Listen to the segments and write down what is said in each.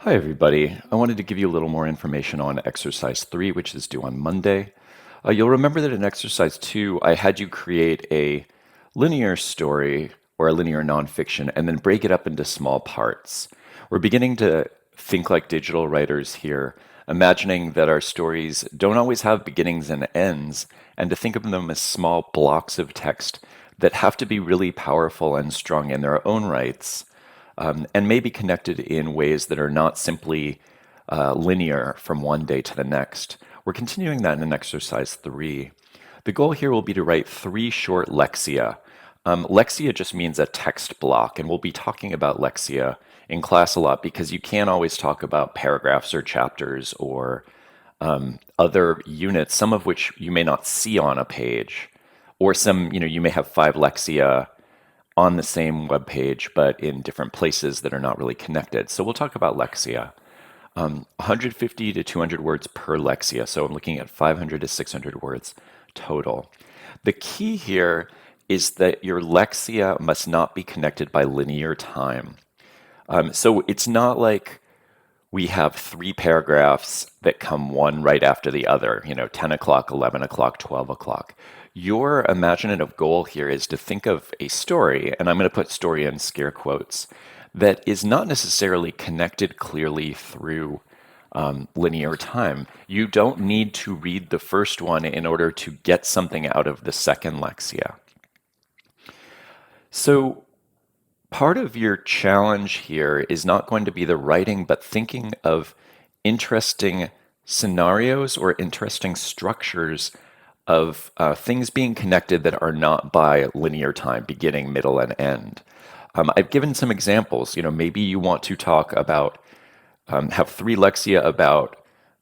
Hi, everybody. I wanted to give you a little more information on exercise 3, which is due on Monday. You'll remember that in exercise 2, I had you create a linear story or a linear nonfiction and then break it up into small parts. We're beginning to think like digital writers here, imagining that our stories don't always have beginnings and ends, and to think of them as small blocks of text that have to be really powerful and strong in their own rights and may be connected in ways that are not simply linear from one day to the next. We're continuing that in exercise 3. The goal here will be to write 3 short lexia. Lexia just means a text block, and we'll be talking about lexia in class a lot because you can't always talk about paragraphs or chapters or other units, some of which you may not see on a page, or you may have 5 lexia on the same web page, but in different places that are not really connected. So we'll talk about Lexia. 150 to 200 words per Lexia. So I'm looking at 500 to 600 words total. The key here is that your Lexia must not be connected by linear time. So it's not like we have 3 paragraphs that come one right after the other, 10 o'clock, 11 o'clock, 12 o'clock. Your imaginative goal here is to think of a story, and I'm going to put story in scare quotes, that is not necessarily connected clearly through linear time. You don't need to read the first one in order to get something out of the second lexia. So part of your challenge here is not going to be the writing, but thinking of interesting scenarios or interesting structures of things being connected that are not by linear time, beginning, middle, and end. I've given some examples. Maybe you want to talk about, have 3 lexia about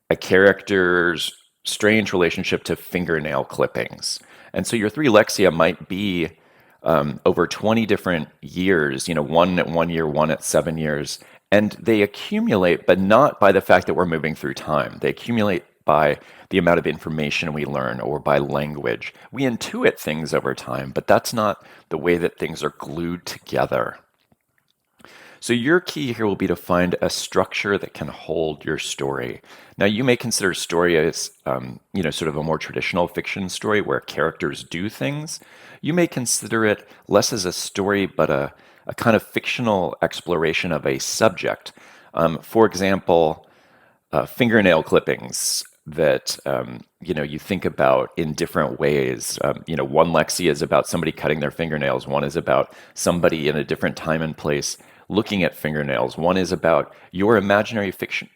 a character's strange relationship to fingernail clippings. And so your 3 lexia might be over 20 different years, one at 1 year, one at 7 years. And they accumulate, but not by the fact that we're moving through time. They accumulate by the amount of information we learn or by language. We intuit things over time, but that's not the way that things are glued together. So your key here will be to find a structure that can hold your story. Now, you may consider story as, sort of a more traditional fiction story where characters do things. You may consider it less as a story, but a kind of fictional exploration of a subject. For example, fingernail clippings that you think about in different ways. One lexia is about somebody cutting their fingernails. One is about somebody in a different time and place looking at fingernails. One is about your imaginary fiction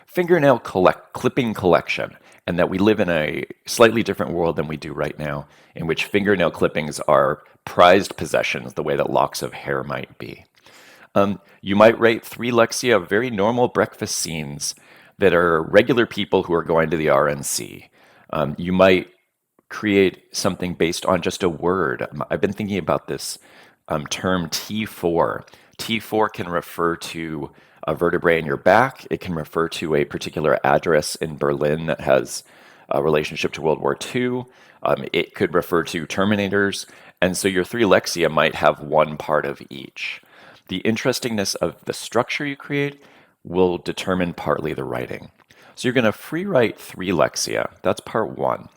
fingernail clipping collection, and that we live in a slightly different world than we do right now, in which fingernail clippings are prized possessions, the way that locks of hair might be. You might write 3 lexia of very normal breakfast scenes that are regular people who are going to the RNC. You might create something based on just a word. I've been thinking about this term T4. T4 can refer to a vertebrae in your back. It can refer to a particular address in Berlin that has a relationship to World War II. It could refer to Terminators. And so your 3 lexia might have one part of each. The interestingness of the structure you create will determine partly the writing. So you're going to free write 3 lexia. That's part 1.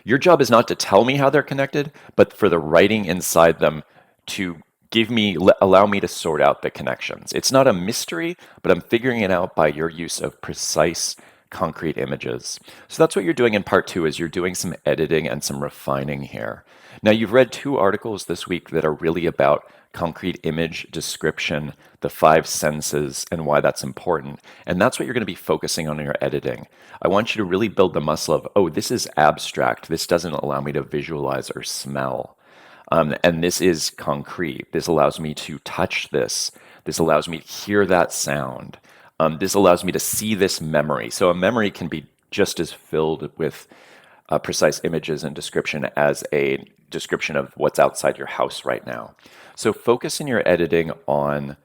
Your job is not to tell me how they're connected, but for the writing inside them to allow me to sort out the connections. It's not a mystery, but I'm figuring it out by your use of precise, concrete images. So that's what you're doing in part 2, is you're doing some editing and some refining here. Now, you've read 2 articles this week that are really about concrete image description, the 5 senses, and why that's important. And that's what you're going to be focusing on in your editing. I want you to really build the muscle of, oh, this is abstract. This doesn't allow me to visualize or smell. And this is concrete. This allows me to touch this. This allows me to hear that sound. This allows me to see this memory. So a memory can be just as filled with precise images and description as a description of what's outside your house right now. So focus in your editing on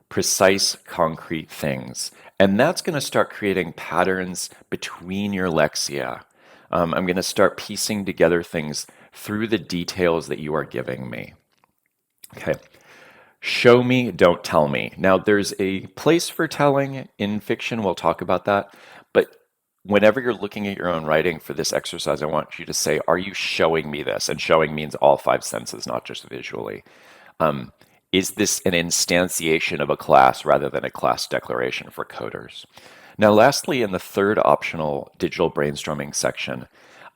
precise, concrete things. And that's going to start creating patterns between your lexia. I'm going to start piecing together things through the details that you are giving me. Okay. Show me, don't tell me. Now, there's a place for telling in fiction. We'll talk about that. But whenever you're looking at your own writing for this exercise, I want you to say, are you showing me this? And showing means all five senses, not just visually. Um, is this an instantiation of a class rather than a class declaration for coders? Now, lastly, in the third optional digital brainstorming section,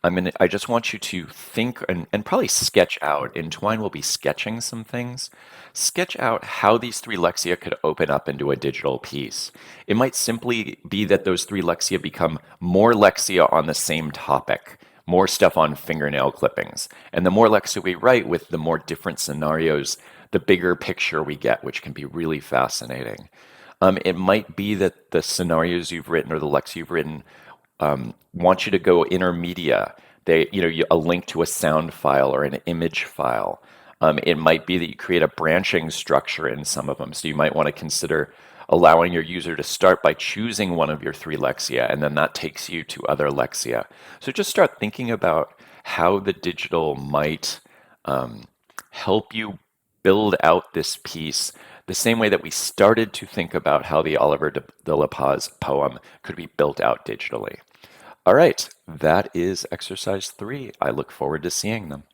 I just want you to think and probably sketch out. In Twine, we'll be sketching some things. Sketch out how these three lexia could open up into a digital piece. It might simply be that those three lexia become more lexia on the same topic, more stuff on fingernail clippings. And the more lexia we write with, the more different scenarios, the bigger picture we get, which can be really fascinating. It might be that the scenarios you've written or the lexia you've written want you to go intermedia. A link to a sound file or an image file. It might be that you create a branching structure in some of them. So you might want to consider allowing your user to start by choosing one of your three lexia, and then that takes you to other lexia. So just start thinking about how the digital might help you build out this piece the same way that we started to think about how the Oliver de la Paz poem could be built out digitally. All right, that is exercise 3. I look forward to seeing them.